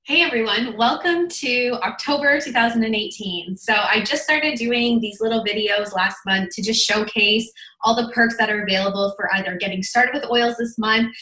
Hey everyone, welcome to October 2018. So I just started doing these little videos last month to just showcase all the perks that are available for either getting started with oils this month,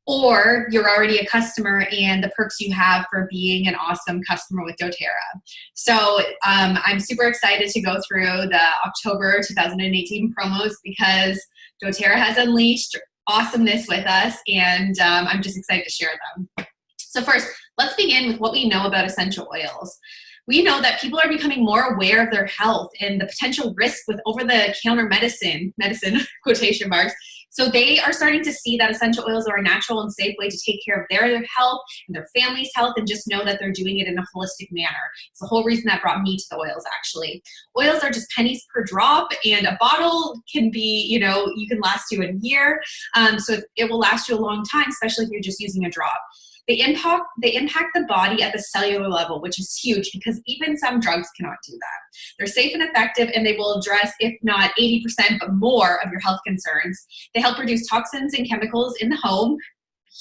or you're already a customer and the perks you have for being an awesome customer with doTERRA. So I'm super excited to go through the October 2018 promos because doTERRA has unleashed awesomeness with us, and I'm just excited to share them. So first, let's begin with what we know about essential oils. We know that people are becoming more aware of their health and the potential risk with over-the-counter medicine quotation marks. So they are starting to see that essential oils are a natural and safe way to take care of their health and their family's health, and just know that they're doing it in a holistic manner. It's the whole reason that brought me to the oils, actually. Oils are just pennies per drop, and a bottle can be, you can last you a year. So it will last you a long time, especially if you're just using a drop. They impact the body at the cellular level, which is huge because even some drugs cannot do that. They're safe and effective, and they will address, if not 80%, but more of your health concerns. They help reduce toxins and chemicals in the home.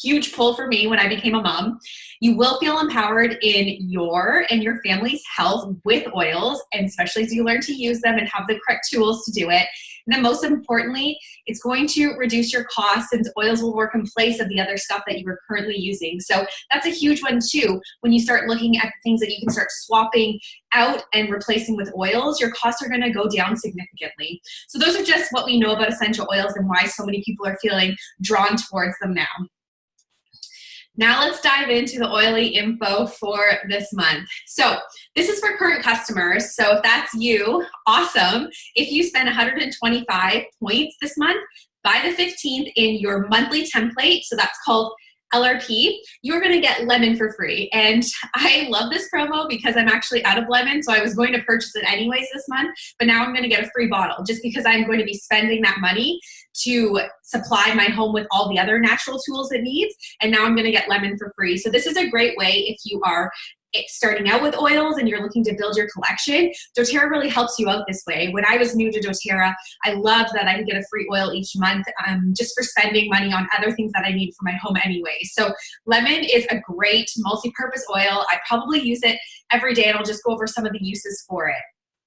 Huge pull for me when I became a mom. You will feel empowered in your and your family's health with oils, and especially as you learn to use them and have the correct tools to do it. And then most importantly, it's going to reduce your costs since oils will work in place of the other stuff that you are currently using. So that's a huge one too. When you start looking at things that you can start swapping out and replacing with oils, your costs are going to go down significantly. So those are just what we know about essential oils and why so many people are feeling drawn towards them now. Now let's dive into the oily info for this month. So this is for current customers. So if that's you, awesome. If you spend 125 points this month by the 15th in your monthly template, so that's called LRP, you're going to get lemon for free. And I love this promo because I'm actually out of lemon, so I was going to purchase it anyways this month, but now I'm going to get a free bottle just because I'm going to be spending that money to supply my home with all the other natural tools it needs, and now I'm going to get lemon for free. So this is a great way if you are starting out with oils and you're looking to build your collection. doTERRA really helps you out this way. When I was new to doTERRA, I loved that I could get a free oil each month just for spending money on other things that I need for my home anyway. So lemon is a great multi-purpose oil. I probably use it every day, and I'll just go over some of the uses for it.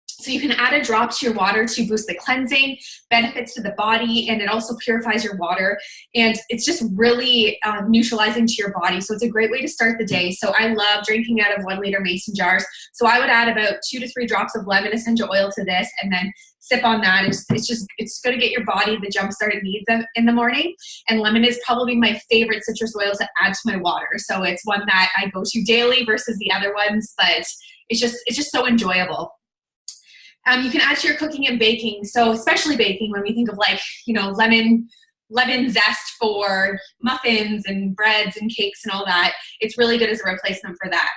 So you can add a drop to your water to boost the cleansing, benefits to the body, and it also purifies your water. And it's just really neutralizing to your body. So it's a great way to start the day. So I love drinking out of 1 liter mason jars. So I would add about 2 to 3 drops of lemon essential oil to this and then sip on that. It's going to get your body the jump start it needs in the morning. And lemon is probably my favorite citrus oil to add to my water. So it's one that I go to daily versus the other ones, but it's just so enjoyable. You can add to your cooking and baking. So especially baking, when we think of lemon zest for muffins and breads and cakes and all that, it's really good as a replacement for that.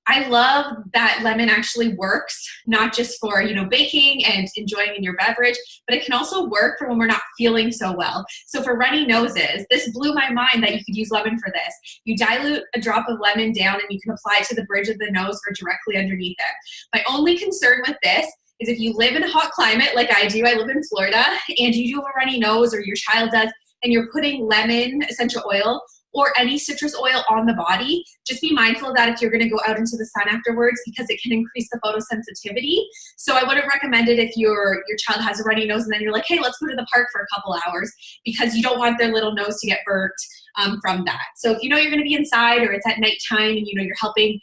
I love that lemon actually works, not just for, baking and enjoying in your beverage, but it can also work for when we're not feeling so well. So for runny noses, this blew my mind that you could use lemon for this. You dilute a drop of lemon down and you can apply it to the bridge of the nose or directly underneath it. My only concern with this is if you live in a hot climate like I do, I live in Florida, and you do have a runny nose or your child does, and you're putting lemon essential oil or any citrus oil on the body, just be mindful of that if you're going to go out into the sun afterwards because it can increase the photosensitivity. So I wouldn't recommend it if your child has a runny nose and then you're like, hey, let's go to the park for a couple hours, because you don't want their little nose to get burnt from that. So if you know you're going to be inside or it's at nighttime and you're helping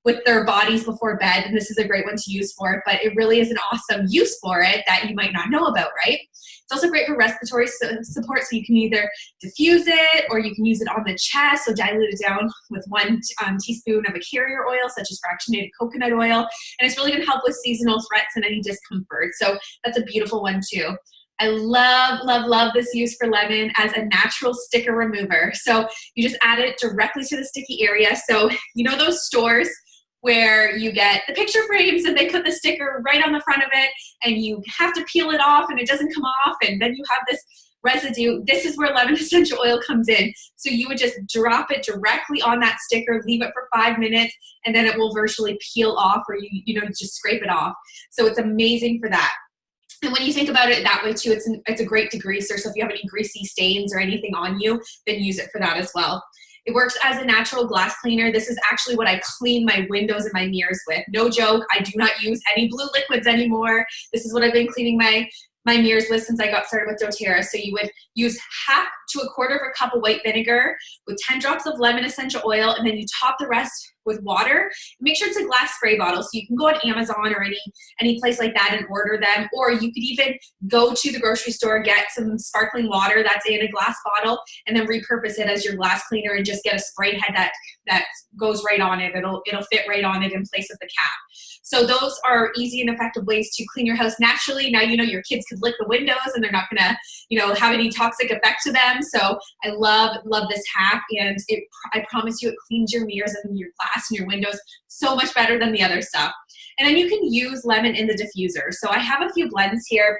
with their bodies before bed, and this is a great one to use for it, but it really is an awesome use for it that you might not know about, right? It's also great for respiratory support, so you can either diffuse it or you can use it on the chest, so dilute it down with 1 teaspoon of a carrier oil, such as fractionated coconut oil, and it's really going to help with seasonal threats and any discomfort, so that's a beautiful one too. I love, love, love this use for lemon as a natural sticker remover. So you just add it directly to the sticky area. So those stores where you get the picture frames and they put the sticker right on the front of it and you have to peel it off and it doesn't come off and then you have this residue. This is where lemon essential oil comes in. So you would just drop it directly on that sticker, leave it for 5 minutes, and then it will virtually peel off, or you just scrape it off. So it's amazing for that. And when you think about it that way too, it's a great degreaser. So if you have any greasy stains or anything on you, then use it for that as well. It works as a natural glass cleaner. This is actually what I clean my windows and my mirrors with. No joke, I do not use any blue liquids anymore. This is what I've been cleaning my mirrors with since I got started with doTERRA. So you would use half to a quarter of a cup of white vinegar with 10 drops of lemon essential oil, and then you top the rest with water. Make sure it's a glass spray bottle, so you can go on Amazon or any place like that and order them, or you could even go to the grocery store, get some sparkling water that's in a glass bottle, and then repurpose it as your glass cleaner and just get a spray head that goes right on it. It'll fit right on it in place of the cap. So those are easy and effective ways to clean your house naturally. Now you know your kids could lick the windows and they're not gonna, have any toxic effect to them. So I love this hack, and I promise you it cleans your mirrors and your glass and your windows so much better than the other stuff. And then you can use lemon in the diffuser. So I have a few blends here.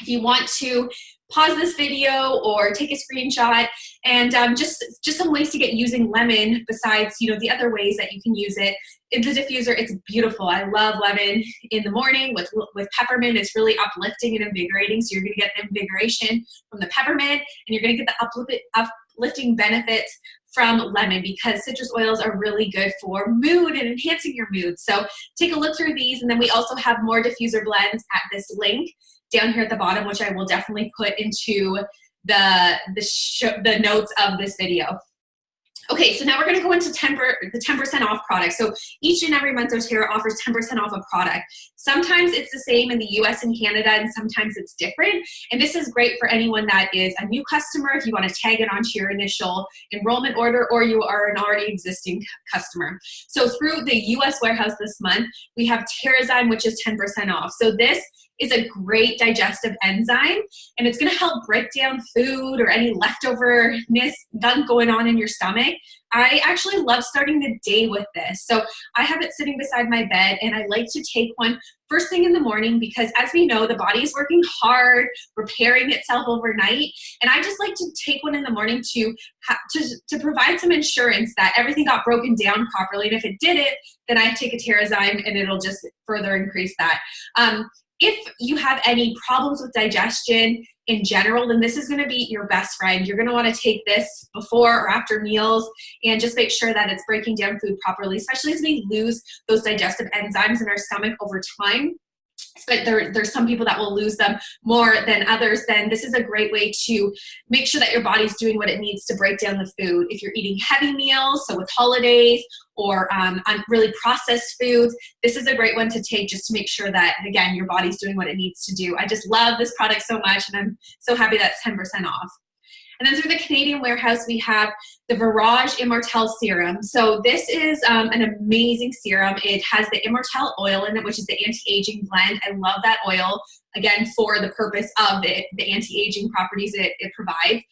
If you want to pause this video or take a screenshot, and just some ways to get using lemon besides the other ways that you can use it in the diffuser. It's beautiful. I love lemon in the morning with peppermint. It's really uplifting and invigorating. So you're going to get the invigoration from the peppermint, and you're going to get the uplifting benefits from lemon, because citrus oils are really good for mood and enhancing your mood. So take a look through these, and then we also have more diffuser blends at this link down here at the bottom, which I will definitely put into the notes of this video. Okay, so now we're going to go into the 10% off products. So each and every month doTERRA offers 10% off a product. Sometimes it's the same in the US and Canada, and sometimes it's different. And this is great for anyone that is a new customer, if you want to tag it onto your initial enrollment order, or you are an already existing customer. So through the US warehouse this month, we have TerraZyme, which is 10% off. So this is a great digestive enzyme, and it's going to help break down food or any leftoverness gunk going on in your stomach. I actually love starting the day with this. So I have it sitting beside my bed, and I like to take one first thing in the morning, because as we know, the body is working hard, repairing itself overnight. And I just like to take one in the morning to provide some insurance that everything got broken down properly. And if it didn't, then I take a TerraZyme, and it'll just further increase that. If you have any problems with digestion in general, then this is going to be your best friend. You're going to want to take this before or after meals, and just make sure that it's breaking down food properly, especially as we lose those digestive enzymes in our stomach over time. But there's some people that will lose them more than others. Then this is a great way to make sure that your body's doing what it needs to break down the food. If you're eating heavy meals, so with holidays or on really processed foods, this is a great one to take, just to make sure that, again, your body's doing what it needs to do. I just love this product so much, and I'm so happy that's 10% off. And then through the Canadian warehouse, we have the Virage Immortelle Serum. So this is an amazing serum. It has the Immortelle oil in it, which is the anti-aging blend. I love that oil, again, for the purpose of the anti-aging properties it provides.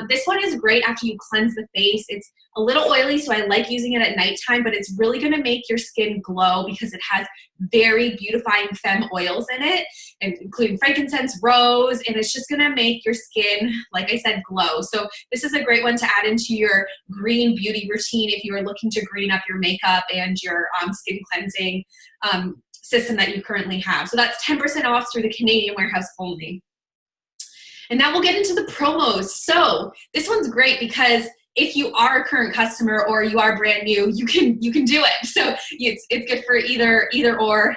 This one is great after you cleanse the face. It's a little oily, so I like using it at nighttime, but it's really going to make your skin glow, because it has very beautifying femme oils in it, including frankincense, rose, and it's just going to make your skin, like I said, glow. So this is a great one to add into your green beauty routine if you are looking to green up your makeup and your skin cleansing system that you currently have. So that's 10% off through the Canadian warehouse only. And now we'll get into the promos. So this one's great, because if you are a current customer or you are brand new, you can do it. So it's good for either or.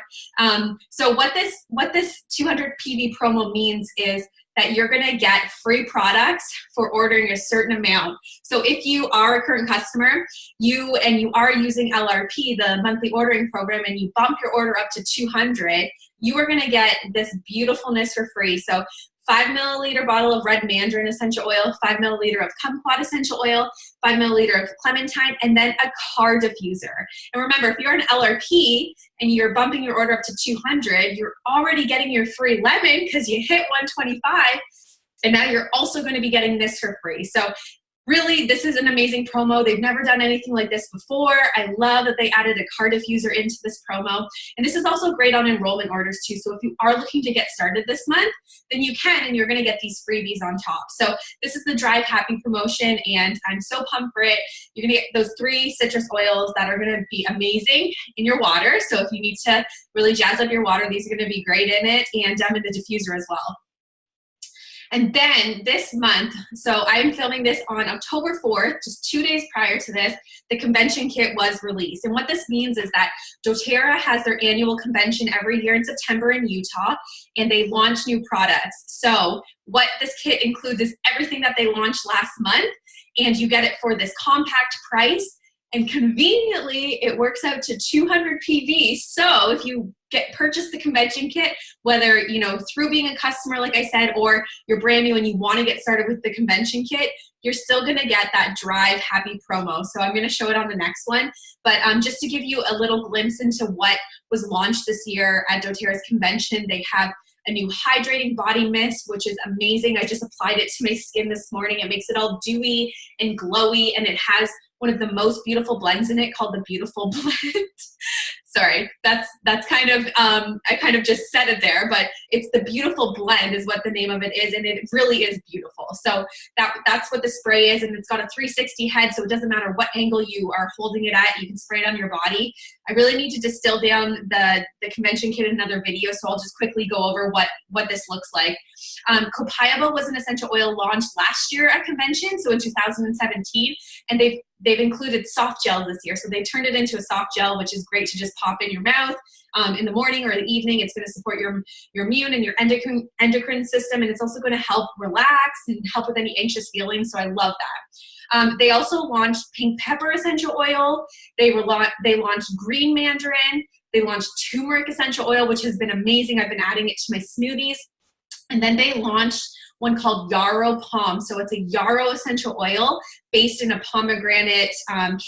So what this 200 PV promo means is that you're going to get free products for ordering a certain amount. So if you are a current customer, you are using LRP, the monthly ordering program, and you bump your order up to 200, you are going to get this beautifulness for free. So 5 milliliter bottle of red mandarin essential oil, 5 milliliter of kumquat essential oil, 5 milliliter of clementine, and then a car diffuser. And remember, if you're an LRP and you're bumping your order up to 200, you're already getting your free lemon because you hit 125, and now you're also going to be getting this for free. So really, this is an amazing promo. They've never done anything like this before. I love that they added a car diffuser into this promo. And this is also great on enrollment orders too. So if you are looking to get started this month, then you can, and you're going to get these freebies on top. So this is the Drive Happy promotion, and I'm so pumped for it. You're going to get those 3 citrus oils that are going to be amazing in your water. So if you need to really jazz up your water, these are going to be great in it, and in the diffuser as well. And then this month, so I'm filming this on October 4th, just 2 days prior to this, the convention kit was released. And what this means is that doTERRA has their annual convention every year in September in Utah, and they launch new products. So what this kit includes is everything that they launched last month, and you get it for this compact price. And conveniently, it works out to 200 PV. So if you purchase the convention kit, whether, you know, through being a customer, like I said, or you're brand new and you want to get started with the convention kit, you're still going to get that Drive Happy promo. So I'm going to show it on the next one. But just to give you a little glimpse into what was launched this year at doTERRA's convention, they have a new hydrating body mist, which is amazing. I just applied it to my skin this morning. It makes it all dewy and glowy, and it has one of the most beautiful blends in it called the Beautiful Blend. Sorry, that's kind of, I kind of just said it there, but it's the Beautiful Blend is what the name of it is, and it really is beautiful. So that's what the spray is, and it's got a 360 head, so it doesn't matter what angle you are holding it at, you can spray it on your body. I really need to distill down the convention kit in another video, so I'll just quickly go over what this looks like. Copaiba was an essential oil launched last year at convention, so in 2017, and they've included soft gels this year. So they turned it into a soft gel, which is great to just pop in your mouth in the morning or the evening. It's going to support your immune and your endocrine system, and it's also going to help relax and help with any anxious feelings. So I love that. They also launched pink pepper essential oil. They launched green mandarin. They launched turmeric essential oil, which has been amazing. I've been adding it to my smoothies. And then they launched one called Yarrow Palm. So it's a yarrow essential oil based in a pomegranate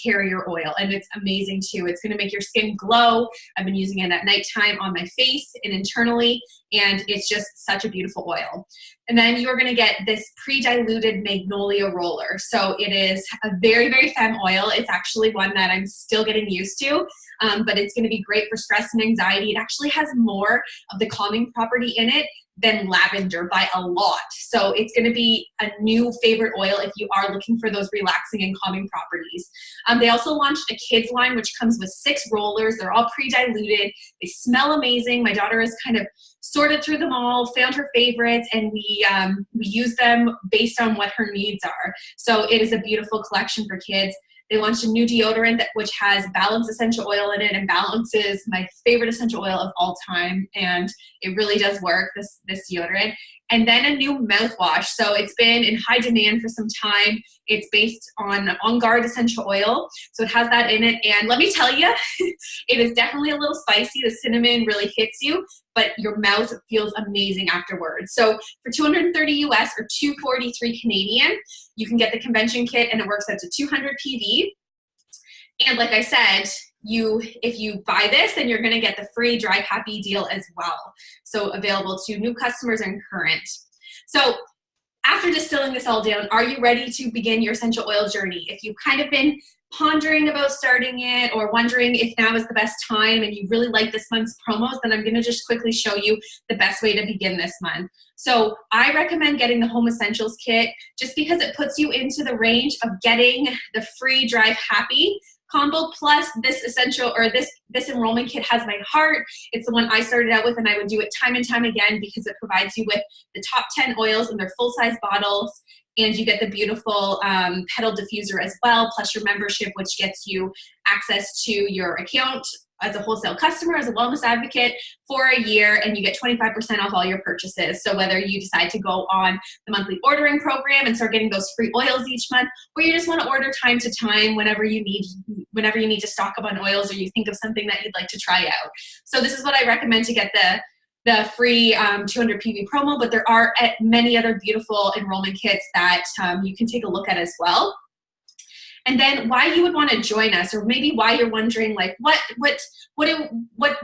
carrier oil. And it's amazing too. It's gonna make your skin glow. I've been using it at nighttime on my face and internally, and it's just such a beautiful oil. And then you are gonna get this pre-diluted magnolia roller. So it is a very, very femme oil. It's actually one that I'm still getting used to, but it's gonna be great for stress and anxiety. It actually has more of the calming property in it than lavender by a lot. So it's going to be a new favorite oil if you are looking for those relaxing and calming properties. They also launched a kids line, which comes with 6 rollers. They're all pre-diluted. They smell amazing. My daughter has kind of sorted through them all, found her favorites, and we use them based on what her needs are. So it is a beautiful collection for kids. They launched a new deodorant which has Balance essential oil in it, and Balance is my favorite essential oil of all time, and it really does work, this deodorant. And then a new mouthwash. So it's been in high demand for some time. It's based on On Guard essential oil. So it has that in it. And let me tell you, it is definitely a little spicy. The cinnamon really hits you, but your mouth feels amazing afterwards. So for $230 US or $243 Canadian, you can get the convention kit, and it works out to 200 PV. And like I said, if you buy this, then you're going to get the free Drive Happy deal as well. So available to new customers and current. So after distilling this all down, are you ready to begin your essential oil journey? If you've kind of been pondering about starting it or wondering if now is the best time and you really like this month's promos, then I'm going to just quickly show you the best way to begin this month. So I recommend getting the Home Essentials Kit just because it puts you into the range of getting the free Drive Happy combo plus this essential or this enrollment kit has my heart. It's the one I started out with, and I would do it time and time again because it provides you with the top 10 oils in their full-size bottles, and you get the beautiful petal diffuser as well, plus your membership, which gets you access to your account as a wholesale customer, as a wellness advocate for a year, and you get 25% off all your purchases. So whether you decide to go on the monthly ordering program and start getting those free oils each month, or you just want to order time to time whenever you need to stock up on oils, or you think of something that you'd like to try out. So this is what I recommend to get the free 200 PV promo, but there are many other beautiful enrollment kits that you can take a look at as well. And then why you would want to join us, or maybe why you're wondering, like, what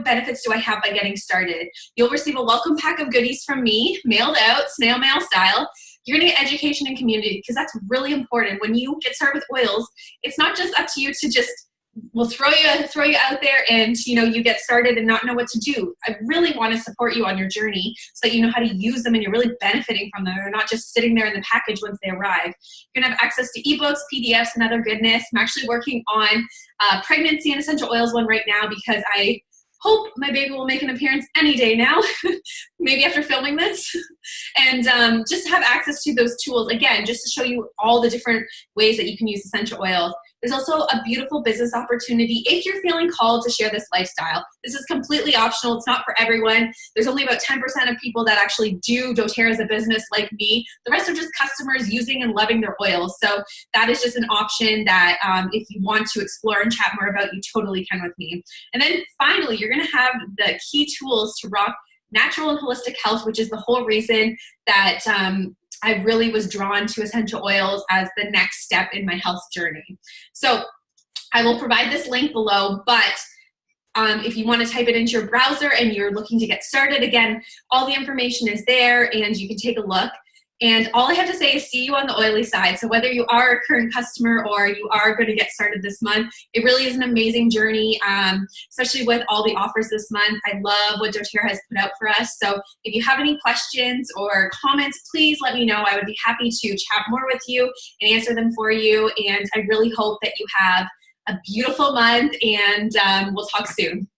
benefits do I have by getting started? You'll receive a welcome pack of goodies from me, mailed out, snail mail style. You're going to get education and community, because that's really important. When you get started with oils, it's not just up to you to just, we'll throw you out there and you get started and not know what to do. I really want to support you on your journey so that you know how to use them and you're really benefiting from them. They're not just sitting there in the package once they arrive. You're going to have access to ebooks, PDFs, and other goodness. I'm actually working on pregnancy and essential oils one right now because I hope my baby will make an appearance any day now, maybe after filming this, and just to have access to those tools, again, just to show you all the different ways that you can use essential oils. There's also a beautiful business opportunity if you're feeling called to share this lifestyle. This is completely optional. It's not for everyone. There's only about 10% of people that actually do doTERRA as a business like me. The rest are just customers using and loving their oils. So that is just an option that if you want to explore and chat more about, you totally can with me. And then finally, you're going to have the key tools to rock natural and holistic health, which is the whole reason that I really was drawn to essential oils as the next step in my health journey. So I will provide this link below, but if you want to type it into your browser and you're looking to get started, again, all the information is there and you can take a look. And all I have to say is see you on the oily side. So whether you are a current customer or you are going to get started this month, it really is an amazing journey, especially with all the offers this month. I love what doTERRA has put out for us. So if you have any questions or comments, please let me know. I would be happy to chat more with you and answer them for you. And I really hope that you have a beautiful month, and we'll talk soon.